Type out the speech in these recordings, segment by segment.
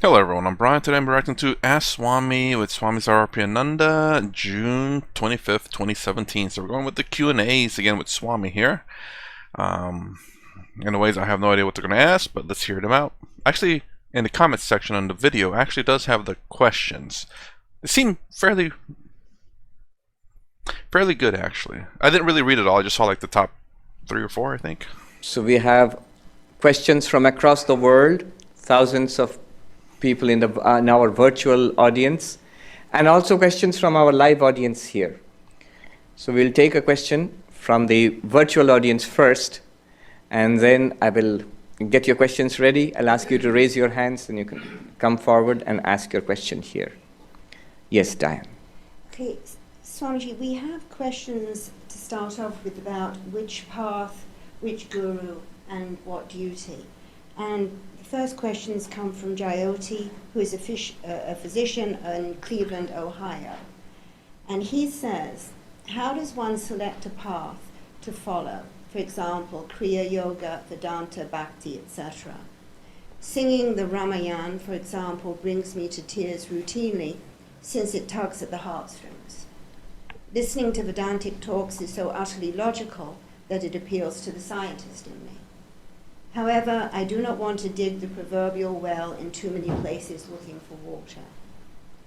Hello everyone, I'm Brian. Today I'm reacting to Ask Swami with Swami Ananda, June 25th, 2017. So we're going with the Q&As again with Swami here. Anyways, I have no idea what they're going to ask, but let's hear them out. Actually, in the comments section on the video, actually does have the questions. They seem fairly good, actually. I didn't really read it all, I just saw like the top 3 or 4, I think. So we have questions from across the world, thousands of people in our virtual audience, and also questions from our live audience here. So we'll take a question from the virtual audience first, and then I will get your questions ready. I'll ask you to raise your hands, and you can come forward and ask your question here. Yes, Diane. Okay, Swamiji, we have questions to start off with about which path, which guru, and what duty. And the first questions come from Jyoti, who is a physician in Cleveland, Ohio. And he says, how does one select a path to follow? For example, Kriya Yoga, Vedanta, Bhakti, etc. Singing the Ramayana, for example, brings me to tears routinely since it tugs at the heartstrings. Listening to Vedantic talks is so utterly logical that it appeals to the scientist in me. However, I do not want to dig the proverbial well in too many places looking for water.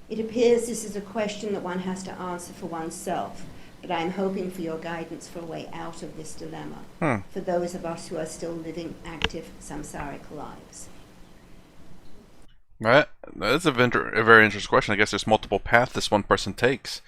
It appears this is a question that one has to answer for oneself, but I'm hoping for your guidance for a way out of this dilemma, for those of us who are still living active samsaric lives. Right, that's a very interesting question. I guess there's multiple paths this one person takes,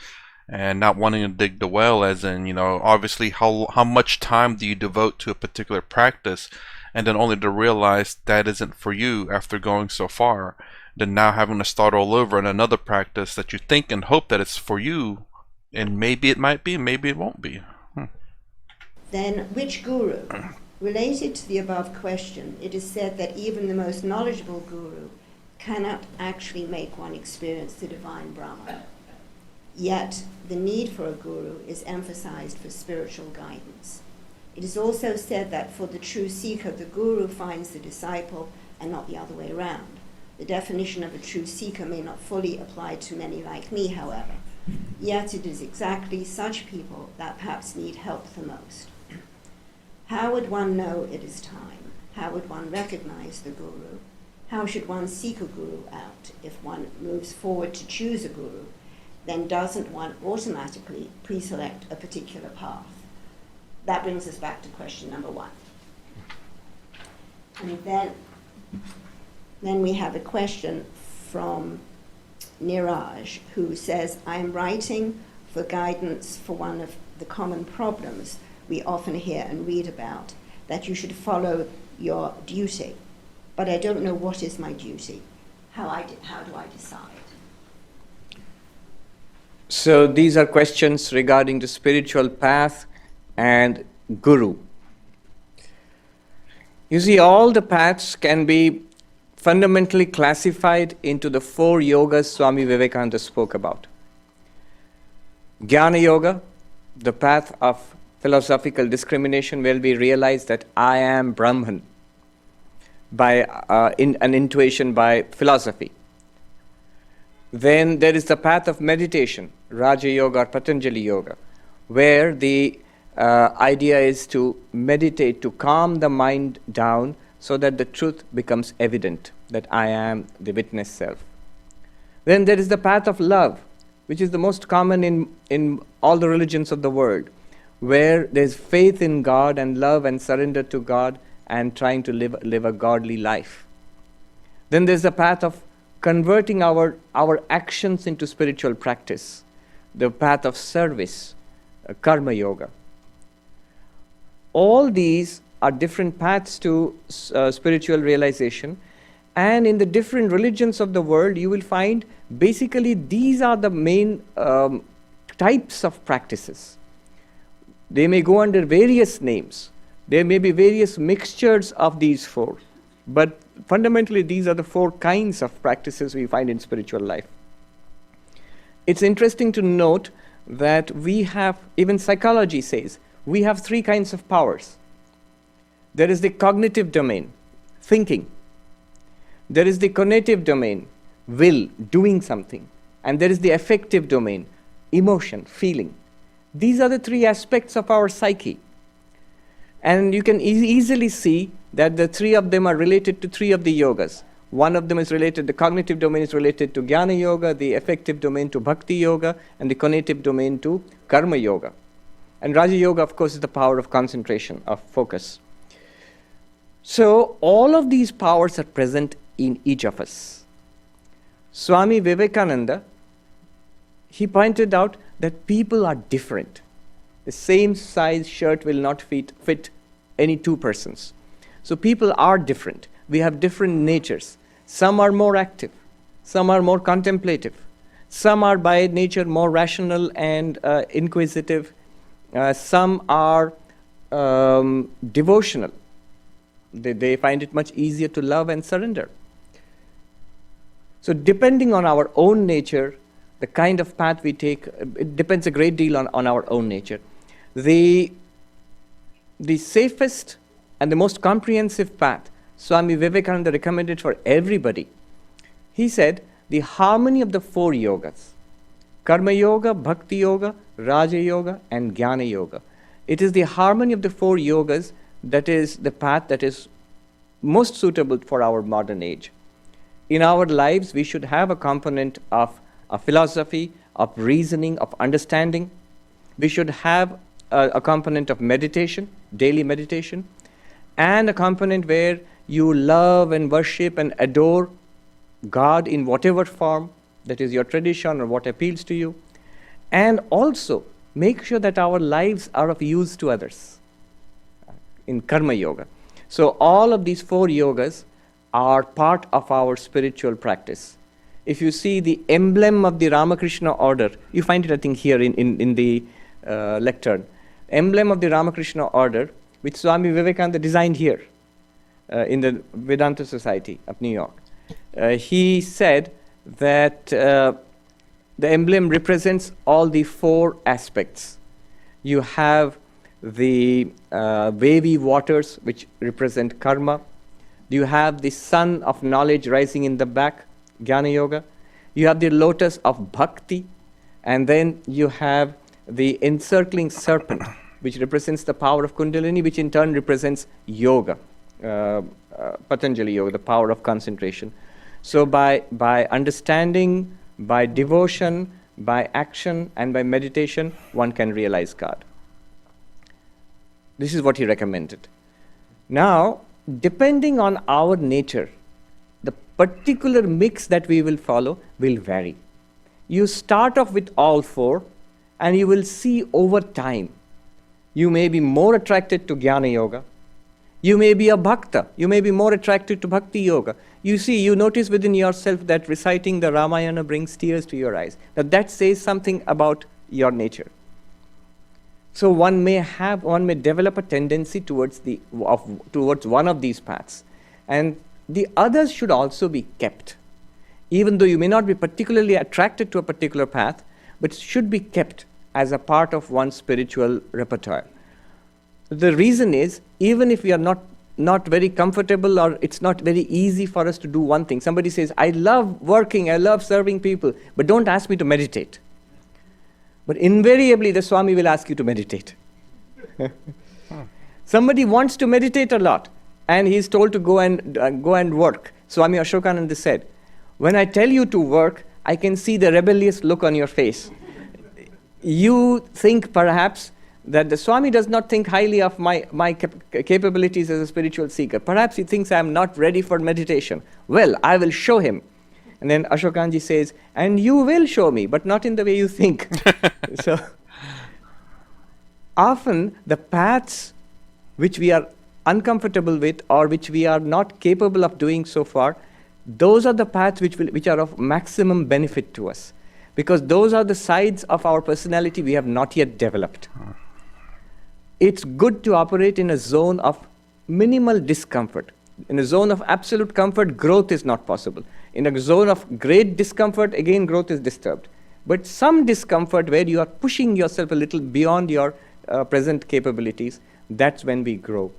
and not wanting to dig the well, as in, you know, obviously how much time do you devote to a particular practice, and then only to realize that isn't for you after going so far, then now having to start all over in another practice that you think and hope that it's for you, and maybe it might be, maybe it won't be. Then, which guru? Related to the above question, it is said that even the most knowledgeable guru cannot actually make one experience the divine Brahman. Yet, the need for a guru is emphasized for spiritual guidance. It is also said that for the true seeker, the guru finds the disciple and not the other way around. The definition of a true seeker may not fully apply to many like me, however. Yet it is exactly such people that perhaps need help the most. How would one know it is time? How would one recognize the guru? How should one seek a guru out? If one moves forward to choose a guru, then doesn't one automatically pre-select a particular path? That brings us back to question number 1. And then we have a question from Niraj, who says, I am writing for guidance for one of the common problems we often hear and read about, that you should follow your duty. But I don't know what is my duty. How do I decide? So these are questions regarding the spiritual path and guru. You see, all the paths can be fundamentally classified into the 4 yogas Swami Vivekananda spoke about. Jnana Yoga, the path of philosophical discrimination, where we realize that I am Brahman by an intuition by philosophy. Then there is the path of meditation, Raja Yoga or Patanjali Yoga, where the idea is to meditate, to calm the mind down so that the truth becomes evident, that I am the witness self. Then there is the path of love, which is the most common in all the religions of the world, where there is faith in God and love and surrender to God and trying to live a godly life. Then there's the path of converting our actions into spiritual practice, the path of service, karma yoga. All these are different paths to spiritual realization, and in the different religions of the world you will find basically these are the main types of practices. They may go under various names. There may be various mixtures of these 4, but fundamentally these are the 4 kinds of practices we find in spiritual life. It's interesting to note that we have, even psychology says, we have 3 kinds of powers. There is the cognitive domain, thinking. There is the cognitive domain, will, doing something. And there is the affective domain, emotion, feeling. These are the three aspects of our psyche. And you can easily see that the three of them are related to three of the yogas. One of them is related, the cognitive domain is related to Jnana Yoga, the affective domain to Bhakti Yoga, and the cognitive domain to Karma Yoga. And Raja Yoga, of course, is the power of concentration, of focus. So all of these powers are present in each of us. Swami Vivekananda, he pointed out that people are different. The same size shirt will not fit any two persons. So people are different. We have different natures. Some are more active. Some are more contemplative. Some are by nature more rational and inquisitive. Some are devotional. They find it much easier to love and surrender. So depending on our own nature, the kind of path we take, it depends a great deal on our own nature. The safest and the most comprehensive path Swami Vivekananda recommended for everybody, he said, the harmony of the four yogas, Karma Yoga, Bhakti Yoga, Raja Yoga, and Jnana Yoga. It is the harmony of the four yogas that is the path that is most suitable for our modern age. In our lives, we should have a component of a philosophy, of reasoning, of understanding. We should have a component of meditation, daily meditation, and a component where you love and worship and adore God in whatever form, that is your tradition or what appeals to you. And also make sure that our lives are of use to others in Karma Yoga. So all of these four yogas are part of our spiritual practice. If you see the emblem of the Ramakrishna order, you find it, I think, here in the lectern. Emblem of the Ramakrishna order, which Swami Vivekananda designed here in the Vedanta Society of New York. He said that the emblem represents all the four aspects. You have the wavy waters, which represent karma. You have the sun of knowledge rising in the back, Jnana Yoga. You have the lotus of bhakti. And then you have the encircling serpent, which represents the power of Kundalini, which in turn represents yoga, Patanjali Yoga, the power of concentration. So by understanding, by devotion, by action, and by meditation, one can realize God. This is what he recommended. Now, depending on our nature, the particular mix that we will follow will vary. You start off with all four, and you will see over time, you may be more attracted to Jnana Yoga. You may be a bhakta. You may be more attracted to Bhakti Yoga. You notice within yourself that reciting the Ramayana brings tears to your eyes. Now that says something about your nature. So one may develop a tendency towards one of these paths. And the others should also be kept. Even though you may not be particularly attracted to a particular path, but it should be kept as a part of one's spiritual repertoire. The reason is, even if we are not very comfortable, or it's not very easy for us to do one thing. Somebody says, I love working, I love serving people, but don't ask me to meditate. But invariably, the Swami will ask you to meditate. Somebody wants to meditate a lot, and he is told to go and work. Swami Ashokananda said, when I tell you to work, I can see the rebellious look on your face. You think perhaps that the Swami does not think highly of my capabilities as a spiritual seeker. Perhaps he thinks I am not ready for meditation. Well, I will show him. And then Ashokanji says, and you will show me, but not in the way you think. So often the paths which we are uncomfortable with, or which we are not capable of doing so far, those are the paths which are of maximum benefit to us. Because those are the sides of our personality we have not yet developed. It's good to operate in a zone of minimal discomfort. In a zone of absolute comfort, growth is not possible. In a zone of great discomfort, again, growth is disturbed. But some discomfort where you are pushing yourself a little beyond your present capabilities, that's when we grow.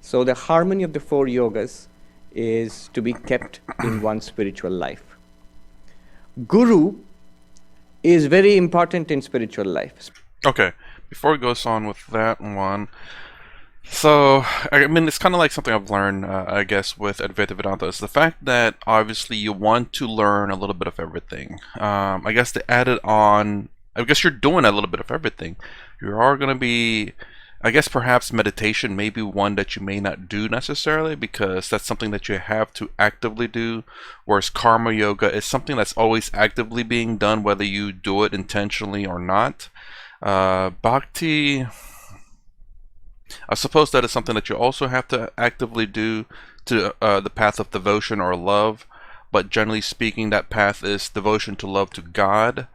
So the harmony of the four yogas is to be kept in one's spiritual life. Guru is very important in spiritual life. Okay, before we go on with that one, so I mean, it's kind of like something I've learned, I guess, with Advaita Vedanta is the fact that obviously you want to learn a little bit of everything. I guess to add it on, I guess you're doing a little bit of everything. You are going to be, I guess perhaps meditation may be one that you may not do necessarily because that's something that you have to actively do, whereas karma yoga is something that's always actively being done whether you do it intentionally or not. Bhakti, I suppose that is something that you also have to actively do to the path of devotion or love, but generally speaking that path is devotion to love to God,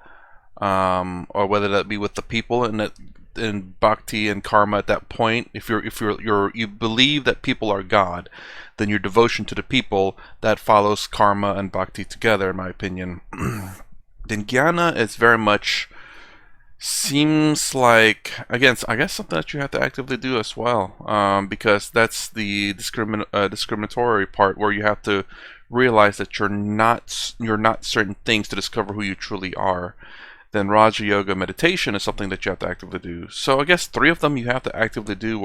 or whether that be with the people in bhakti and karma at that point. If you believe that people are God, then your devotion to the people that follows karma and bhakti together, in my opinion. Then jnana is very much seems like, again, I guess something that you have to actively do as well, because that's the discriminatory part where you have to realize that you're not certain things to discover who you truly are. Then Raja Yoga meditation is something that you have to actively do. So I guess 3 of them you have to actively do,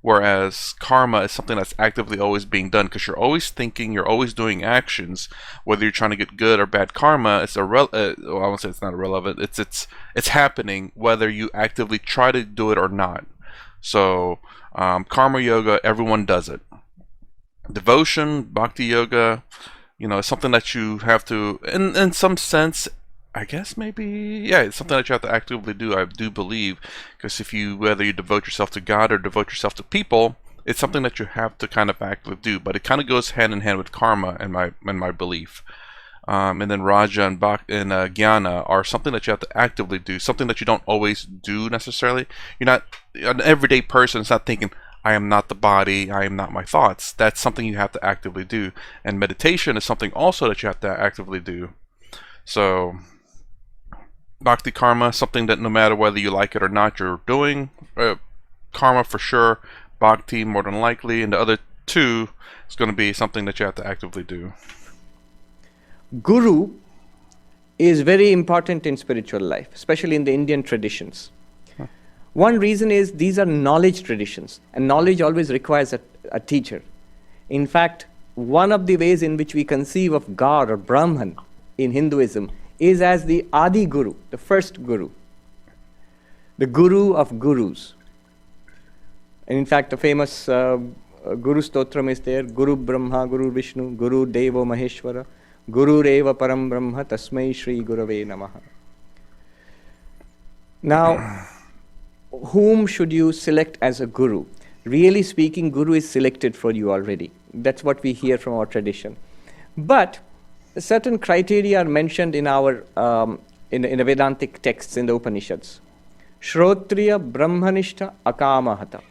whereas karma is something that's actively always being done because you're always thinking, you're always doing actions. Whether you're trying to get good or bad karma, it's well, I won't say it's not irrelevant. It's happening whether you actively try to do it or not. So karma yoga, everyone does it. Devotion, bhakti yoga, it's something that you have to, in some sense, I guess maybe, yeah, it's something that you have to actively do, I do believe, because whether you devote yourself to God or devote yourself to people, it's something that you have to kind of actively do, but it kind of goes hand in hand with karma in my belief. And then Raja and Jnana are something that you have to actively do, something that you don't always do necessarily. You're not, an everyday person is not thinking, I am not the body, I am not my thoughts. That's something you have to actively do. And meditation is something also that you have to actively do. So bhakti karma, something that no matter whether you like it or not, you're doing. Karma for sure, bhakti more than likely, and the other 2 is going to be something that you have to actively do. Guru is very important in spiritual life, especially in the Indian traditions. One reason is these are knowledge traditions, and knowledge always requires a teacher. In fact, one of the ways in which we conceive of God or Brahman in Hinduism is as the Adi Guru, the first Guru, the Guru of Gurus. And in fact, the famous Guru Stotram is there, Guru Brahma, Guru Vishnu, Guru Devo Maheshwara, Guru Reva Param Brahma, Tasmai Shri Gurave Namaha. Now, whom should you select as a Guru? Really speaking, Guru is selected for you already. That's what we hear from our tradition. But certain criteria are mentioned in our in the Vedantic texts in the Upanishads. Shrotriya Brahmanishta Akamahata.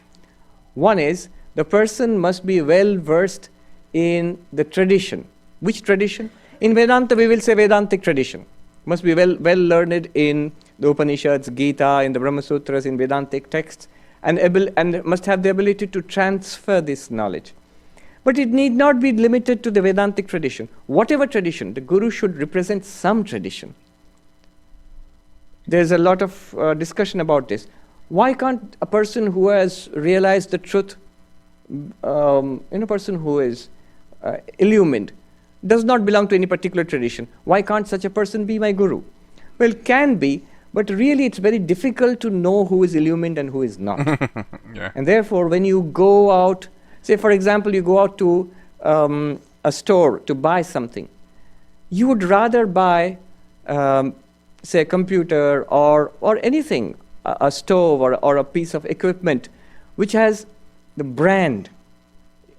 One is, the person must be well versed in the tradition. Which tradition? In Vedanta, we will say Vedantic tradition. Must be well learned in the Upanishads, Gita, in the Brahma Sutras, in Vedantic texts, and must have the ability to transfer this knowledge. But it need not be limited to the Vedantic tradition. Whatever tradition, the Guru should represent some tradition. There's a lot of discussion about this. Why can't a person who has realized the truth, a person who is illumined, does not belong to any particular tradition, why can't such a person be my Guru? Well, can be, but really it's very difficult to know who is illumined and who is not. Yeah. And therefore, when you go out, say for example, you go out to a store to buy something, you would rather buy, say, a computer or anything, a stove or a piece of equipment which has the brand,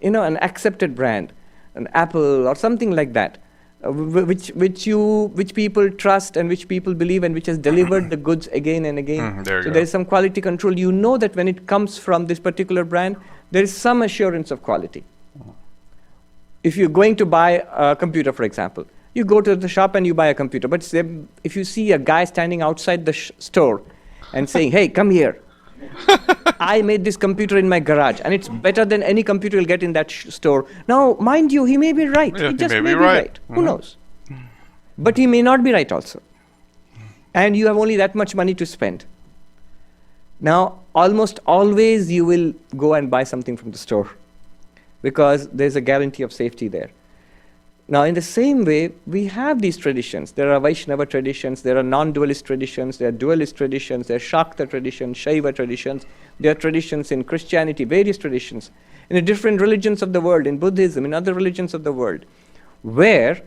an accepted brand, an Apple or something like that, which people trust and which people believe and which has delivered the goods again and again. So there is some quality control. You know that when it comes from this particular brand, there is some assurance of quality. If you're going to buy a computer, for example, you go to the shop and you buy a computer. But if you see a guy standing outside the store and saying, hey, come here, I made this computer in my garage, and it's better than any computer you'll get in that store. Now, mind you, he may be right. Yeah, he just may may be be right. right. Who knows? But he may not be right also. And you have only that much money to spend. Now, almost always you will go and buy something from the store because there's a guarantee of safety there. Now, in the same way, we have these traditions. There are Vaishnava traditions, there are non-dualist traditions, there are dualist traditions, there are Shakta traditions, Shaiva traditions, there are traditions in Christianity, various traditions, in the different religions of the world, in Buddhism, in other religions of the world, where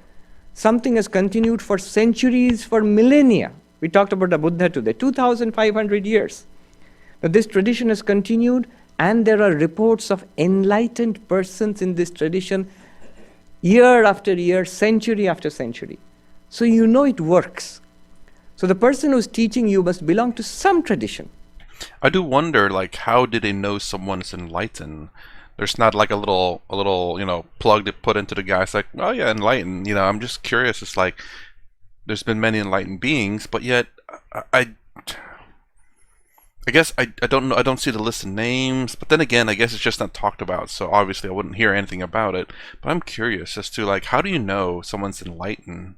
something has continued for centuries, for millennia. We talked about the Buddha today, 2,500 years. Now, this tradition has continued, and there are reports of enlightened persons in this tradition year after year, century after century. So you know it works. So the person who's teaching you must belong to some tradition. I do wonder, like, how do they know someone is enlightened? There's not like a little, plug to put into the guy. It's like, oh yeah, enlightened. I'm just curious. It's like, there's been many enlightened beings, but yet, I guess I don't know. I don't see the list of names, but then again, I guess it's just not talked about. So obviously, I wouldn't hear anything about it. But I'm curious as to like, how do you know someone's enlightened,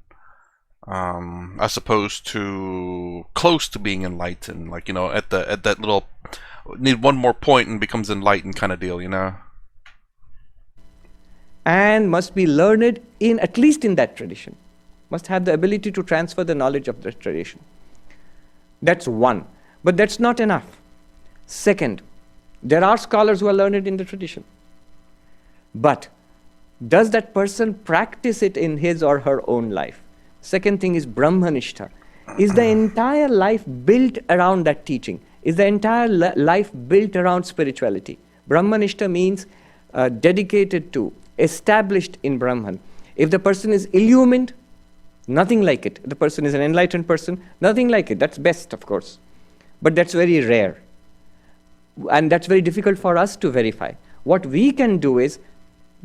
as opposed to close to being enlightened? Like at that little need one more point and becomes enlightened kind of deal, And must be learned in at least in that tradition. Must have the ability to transfer the knowledge of the tradition. That's one. But that's not enough. Second, there are scholars who are learned in the tradition. But does that person practice it in his or her own life? Second thing is Brahmanishta. Is the entire life built around that teaching? Is the entire life built around spirituality? Brahmanishta means dedicated to, established in Brahman. If the person is illumined, nothing like it. If the person is an enlightened person, nothing like it. That's best, of course. But that's very rare. And that's very difficult for us to verify. What we can do is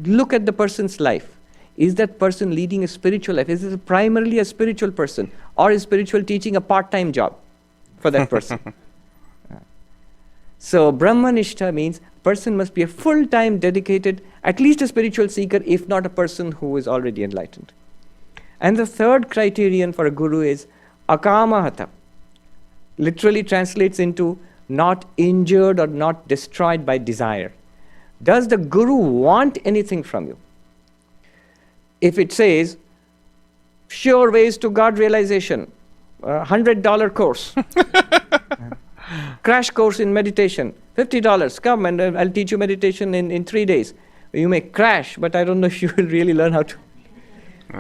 look at the person's life. Is that person leading a spiritual life? Is it primarily a spiritual person? Or is spiritual teaching a part-time job for that person? So Brahmanishta means person must be a full-time dedicated, at least a spiritual seeker, if not a person who is already enlightened. And the third criterion for a guru is akamahata. Literally translates into not injured or not destroyed by desire. Does the guru want anything from you? If it says, sure ways to God realization, $100 course, crash course in meditation, $50, come and I'll teach you meditation in 3 days. You may crash, but I don't know if you will really learn how to.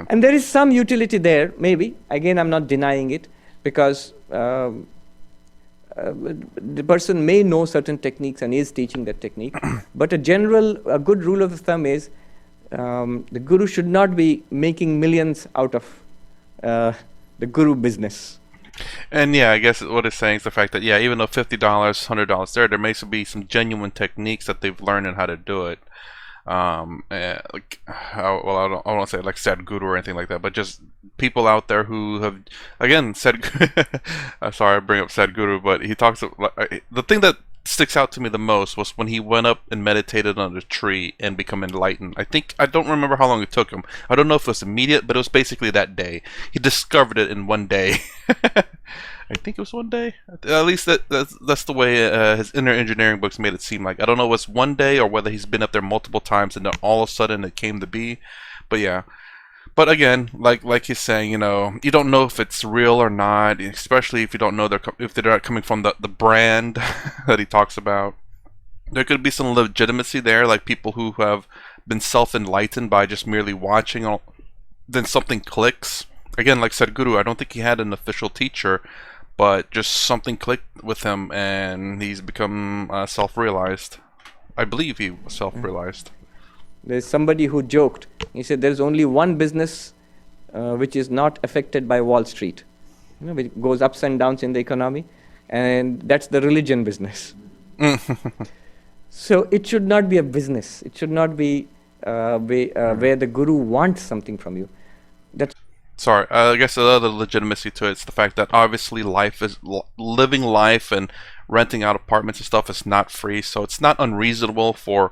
And there is some utility there, maybe. Again, I'm not denying it, because the person may know certain techniques and is teaching that technique. But a good rule of thumb is the guru should not be making millions out of the guru business. And yeah, I guess what it's saying is the fact that, yeah, even though $50, $100 there may be some genuine techniques that they've learned and how to do it. I don't want to say like Sadhguru or anything like that, but just people out there who have, again, sorry I bring up Sadhguru, but he talks the thing that sticks out to me the most was when he went up and meditated on a tree and become enlightened. I don't remember how long it took him. I don't know if it was immediate, but it was basically that day. He discovered it in one day. I think it was one day. At least that's the way his inner engineering books made it seem like. I don't know if it was one day or whether he's been up there multiple times and then all of a sudden it came to be. But yeah. But again, like he's saying, you don't know if it's real or not, especially if you don't know if they're not coming from the brand that he talks about. There could be some legitimacy there, like people who have been self-enlightened by just merely watching, then something clicks. Again, like Sadhguru, I don't think he had an official teacher, but just something clicked with him and he's become self-realized. I believe he was self-realized. There's somebody who joked. He said there's only one business which is not affected by Wall Street, which goes ups and downs in the economy, and that's the religion business. So it should not be a business. It should not be where the guru wants something from you. Sorry, I guess the other legitimacy to it is the fact that obviously living life and renting out apartments and stuff is not free. So it's not unreasonable for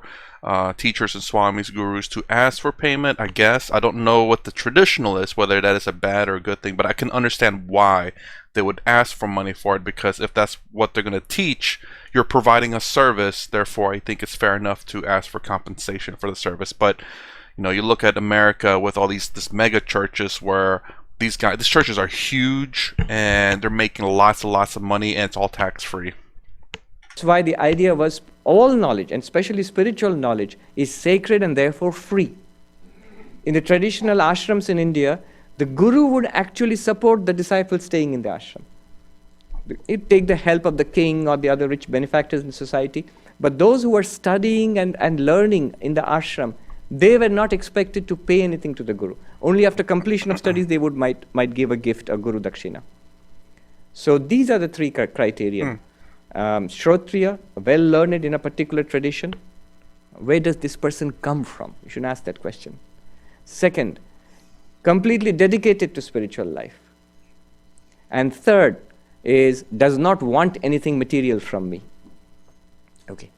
teachers and swamis, gurus to ask for payment, I guess. I don't know what the traditional is, whether that is a bad or a good thing, but I can understand why they would ask for money for it, because if that's what they're going to teach, you're providing a service. Therefore, I think it's fair enough to ask for compensation for the service. But you know, you look at America with all these mega churches where these churches are huge and they're making lots and lots of money, and it's all tax free. That's why the idea was all knowledge, and especially spiritual knowledge, is sacred and therefore free. In the traditional ashrams in India, the guru would actually support the disciples staying in the ashram. He'd take the help of the king or the other rich benefactors in society, but those who were studying and learning in the ashram, they were not expected to pay anything to the guru. Only after completion of studies they might give a gift, a guru dakshina. So these are the three criteria. Shrotriya, well learned in a particular tradition. Where does this person come from? You should ask that question. Second, completely dedicated to spiritual life. And third is, does not want anything material from me. Okay.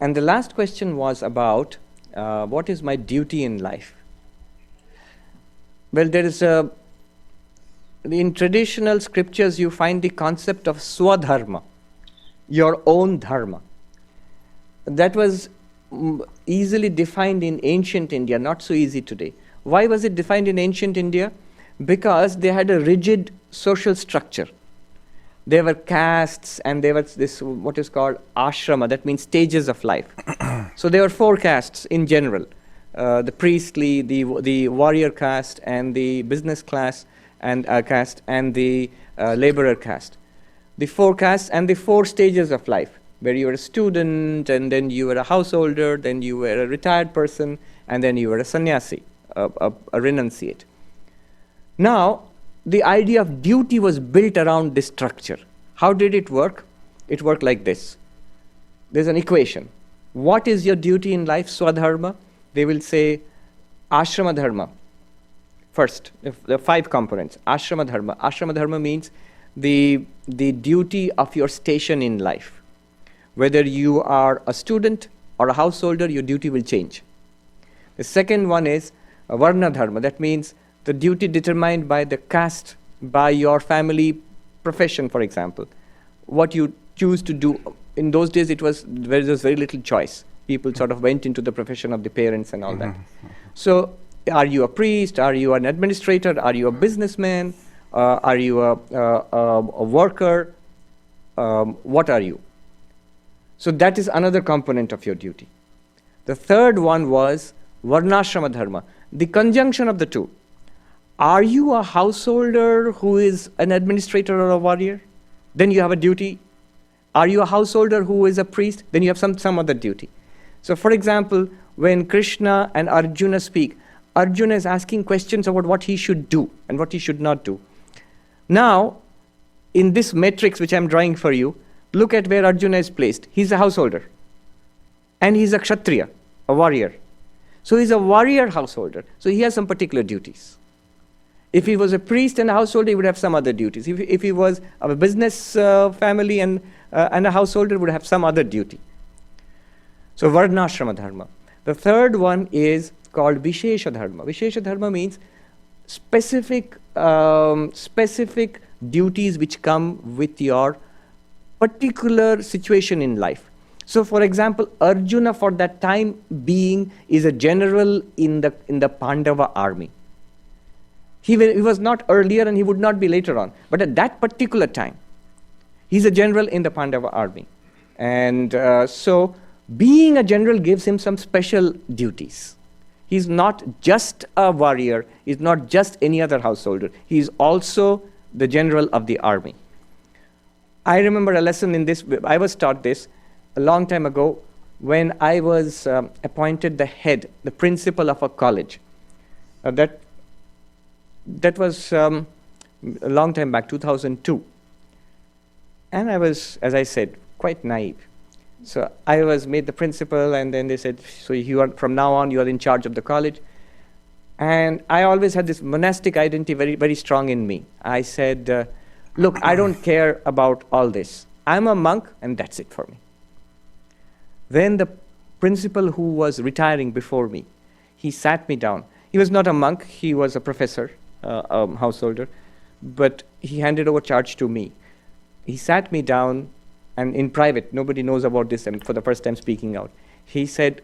And the last question was about what is my duty in life? Well, there is in traditional scriptures you find the concept of swadharma, your own dharma. That was easily defined in ancient India, not so easy today. Why was it defined in ancient India? Because they had a rigid social structure. There were castes, and there was this what is called ashrama, that means stages of life. So there were 4 castes in general: the priestly, the warrior caste, and the business class and caste, and the laborer caste. The 4 castes and the 4 stages of life, where you were a student, and then you were a householder, then you were a retired person, and then you were a sannyasi, a renunciate. Now, the idea of duty was built around this structure. How did it work? It worked like this. There's an equation. What is your duty in life? Swadharma. They will say ashrama dharma. First, the 5 components. Ashrama dharma. Ashrama dharma means the duty of your station in life. Whether you are a student or a householder, your duty will change. The second one is varna dharma. That means the duty determined by the caste, by your family profession, for example. What you choose to do. In those days, there was very little choice. People sort of went into the profession of the parents and all that. So, are you a priest? Are you an administrator? Are you a businessman? Are you a worker? What are you? So that is another component of your duty. The third one was varnashrama dharma, the conjunction of the two. Are you a householder who is an administrator or a warrior? Then you have a duty. Are you a householder who is a priest? Then you have some other duty. So for example, when Krishna and Arjuna speak, Arjuna is asking questions about what he should do and what he should not do. Now, in this matrix which I'm drawing for you, look at where Arjuna is placed. He's a householder. And he's a kshatriya, a warrior. So he's a warrior householder. So he has some particular duties. If he was a priest and a householder, he would have some other duties. If he was of a business family and a householder, would have some other duty. So varnashrama dharma. The third one is called vishesha dharma. Vishesha dharma means specific duties which come with your particular situation in life. So for example, Arjuna for that time being is a general in the Pandava army. He was not earlier and he would not be later on. But at that particular time, he's a general in the Pandava army. And so being a general gives him some special duties. He's not just a warrior. He's not just any other householder. He's also the general of the army. I remember a lesson in this. I was taught this a long time ago when I was appointed the head, the principal of a college. That was a long time back, 2002. And I was, as I said, quite naive. So I was made the principal, and then they said, so you are, from now on, you are in charge of the college. And I always had this monastic identity very, very strong in me. I said, look, I don't care about all this. I'm a monk, and that's it for me. Then the principal who was retiring before me, he sat me down. He was not a monk, he was a professor, a householder, but he handed over charge to me. He sat me down, and in private, nobody knows about this, and for the first time speaking out. He said,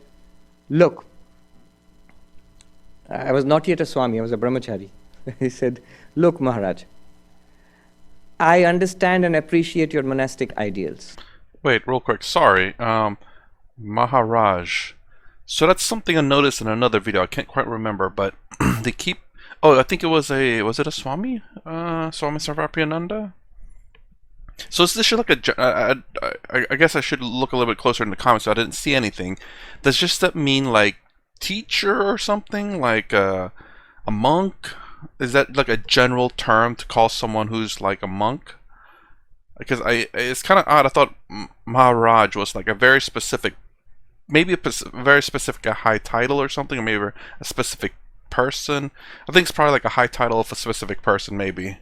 look, I was not yet a Swami, I was a brahmachari. He said, look, Maharaj, I understand and appreciate your monastic ideals. Wait, real quick. Sorry. Maharaj. So that's something I noticed in another video. I can't quite remember, but they keep. Oh, I think it was a. Was it a Swami? Swami Sarvapriyananda? So is this should like a. I guess I should look a little bit closer in the comments. So I didn't see anything. Does just that mean like teacher or something? Like a monk? Is that like a general term to call someone who's like a monk? Because it's kind of odd. I thought Maharaj was like a very specific, maybe very specific a high title or something, or maybe a specific person. I think it's probably like a high title of a specific person, maybe.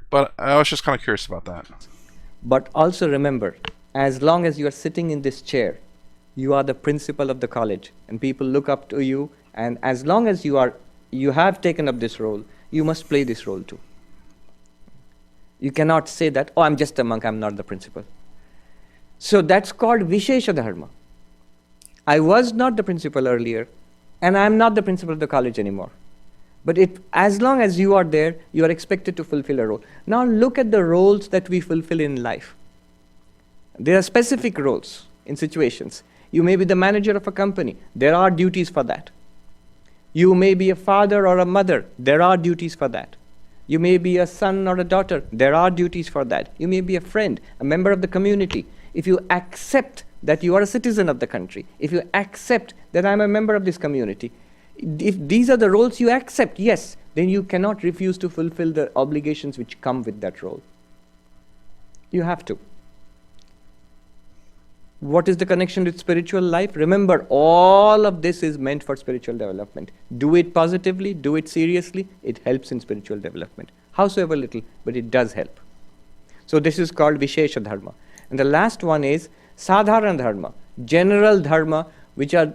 But I was just kind of curious about that. But also remember, as long as you are sitting in this chair, you are the principal of the college, and people look up to you. And as long as you have taken up this role, you must play this role too. You cannot say that, oh, I'm just a monk, I'm not the principal. So that's called Vishesha Dharma. I was not the principal earlier, and I'm not the principal of the college anymore. But as long as you are there, you are expected to fulfill a role. Now look at the roles that we fulfill in life. There are specific roles in situations. You may be the manager of a company. There are duties for that. You may be a father or a mother. There are duties for that. You may be a son or a daughter. There are duties for that. You may be a friend, a member of the community. If you accept that you are a citizen of the country, if you accept that I'm a member of this community, if these are the roles you accept, yes, then you cannot refuse to fulfill the obligations which come with that role. You have to. What is the connection with spiritual life? Remember, all of this is meant for spiritual development. Do it positively, do it seriously, it helps in spiritual development. Howsoever little, but it does help. So this is called Vishesha Dharma. And the last one is Sadharana Dharma, general Dharma, which are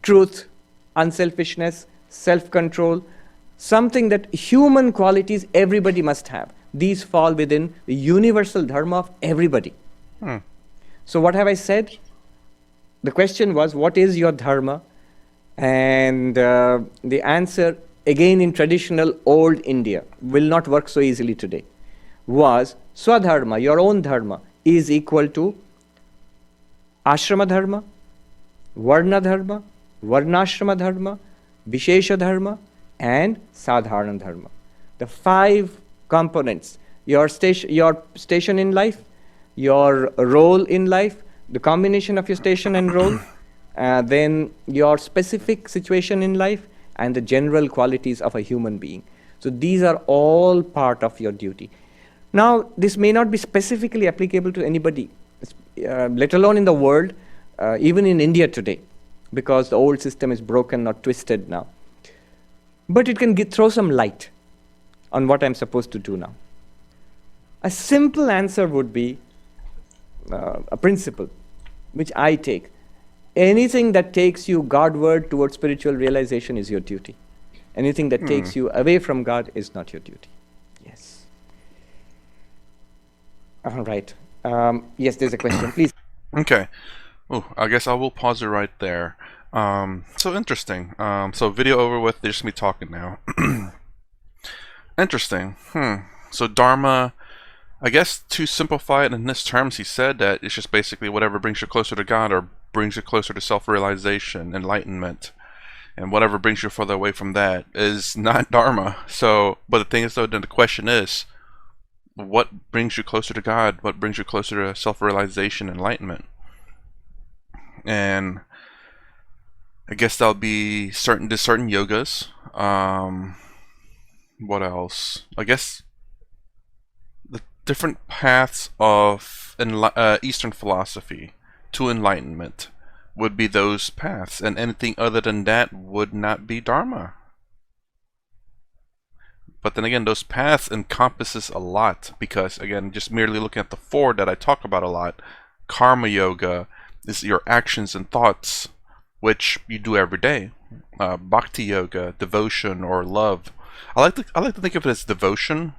truth, unselfishness, self-control, something that human qualities everybody must have. These fall within the universal Dharma of everybody. So what have I said? The question was, what is your dharma? And the answer, again in traditional old India, will not work so easily today, was Swadharma, your own dharma, is equal to Ashrama Dharma, Varna Dharma, Varnashrama Dharma, Vishesha Dharma, and Sadharana Dharma. The 5 components, your station in life, your role in life, the combination of your station and role, then your specific situation in life, and the general qualities of a human being. So these are all part of your duty. Now, this may not be specifically applicable to anybody, let alone in the world, even in India today, because the old system is broken or twisted now. But it can throw some light on what I'm supposed to do now. A simple answer would be a principle which I take. Anything that takes you Godward towards spiritual realization is your duty. Anything that takes you away from God is not your duty. Yes. All right. Yes, there's a question. Please. Okay. Oh, I guess I will pause it right there. So interesting. So video over with. There's just me talking now. Interesting. So Dharma, I guess to simplify it in his terms, he said that it's just basically whatever brings you closer to God or brings you closer to self-realization, enlightenment, and whatever brings you further away from that is not Dharma. So, but the thing is though, then the question is, what brings you closer to God? What brings you closer to self-realization, enlightenment? And I guess that'll be certain yogas. What else? I guess the different paths of Eastern philosophy to enlightenment would be those paths, and anything other than that would not be Dharma. But then again, those paths encompasses a lot because, again, just merely looking at the four that I talk about a lot, karma yoga is your actions and thoughts, which you do every day. Bhakti yoga, devotion or love. I like to think of it as devotion,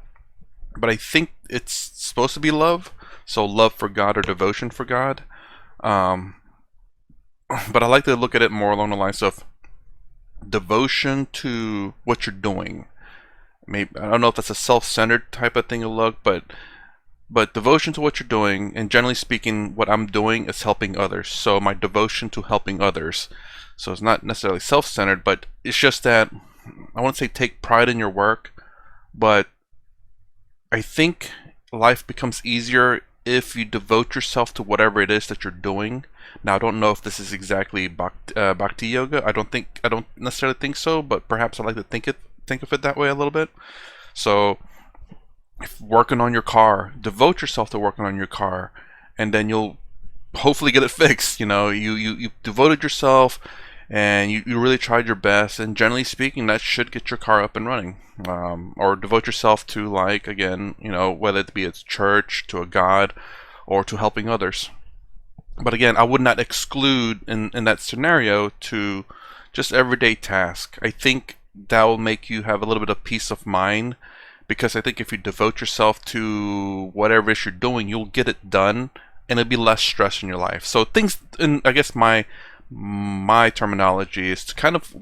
but I think it's supposed to be love. So love for God or devotion for God. Um, but I like to look at it more along the lines of devotion to what you're doing. Maybe I don't know if that's a self-centered type of thing to look, but devotion to what you're doing, and generally speaking, what I'm doing is helping others. So my devotion to helping others. So it's not necessarily self-centered, but it's just that I won't say take pride in your work, but I think life becomes easier if you devote yourself to whatever it is that you're doing. Now, I don't know if this is exactly bhakti yoga. I don't necessarily think so, but perhaps I like to think of it that way a little bit. So, if working on your car, devote yourself to working on your car, and then you'll hopefully get it fixed. You devoted yourself, and you really tried your best, and generally speaking, that should get your car up and running. Or devote yourself to, like, again, whether it be a church, to a god, or to helping others. But again, I would not exclude in that scenario to just everyday task. I think that will make you have a little bit of peace of mind, because I think if you devote yourself to whatever it is you're doing, you'll get it done, and it'll be less stress in your life. So things, and I guess my terminology is to kind of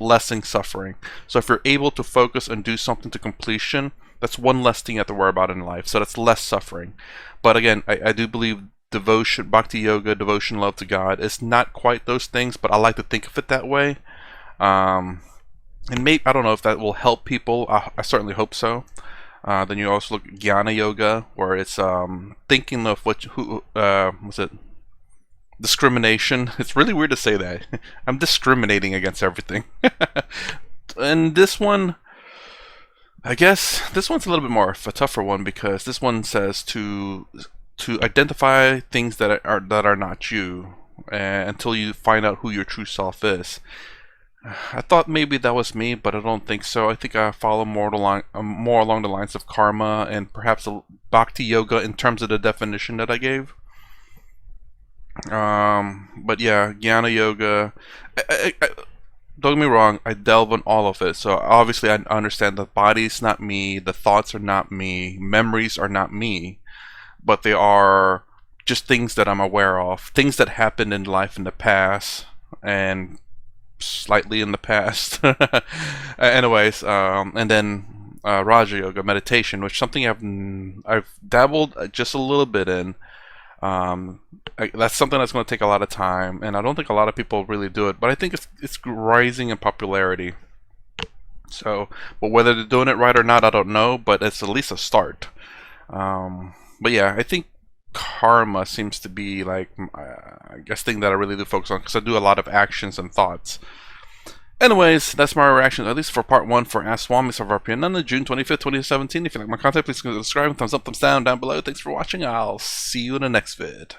lessen suffering. So if you're able to focus and do something to completion, that's one less thing you have to worry about in life. So that's less suffering. But again, I do believe devotion, bhakti yoga, devotion, love to God is not quite those things, but I like to think of it that way. And maybe, I don't know if that will help people. I certainly hope so. Then you also look at jnana yoga, where it's thinking of was it discrimination. It's really weird to say that. I'm discriminating against everything. And this one, I guess this one's a little bit more of a tougher one, because this one says to identify things that are not you, until you find out who your true self is. I thought maybe that was me, but I don't think so. I think I follow more along the lines of karma and perhaps a bhakti yoga in terms of the definition that I gave. But yeah, jnana yoga. Don't get me wrong, I delve on all of it. So obviously I understand the body's not me, the thoughts are not me, memories are not me, but they are just things that I'm aware of, things that happened in life in the past and slightly in the past. Anyways, and then Raja Yoga, meditation, which is something I've dabbled just a little bit in. That's something that's going to take a lot of time, and I don't think a lot of people really do it, but I think it's rising in popularity. So, but whether they're doing it right or not, I don't know, but it's at least a start. But yeah, I think karma seems to be like, I guess, thing that I really do focus on, because I do a lot of actions and thoughts. Anyways, that's my reaction, at least for part 1 for Ask Swami Sarvarpiyananda, June 25th, 2017. If you like my content, please subscribe, thumbs up, thumbs down below. Thanks for watching. I'll see you in the next vid.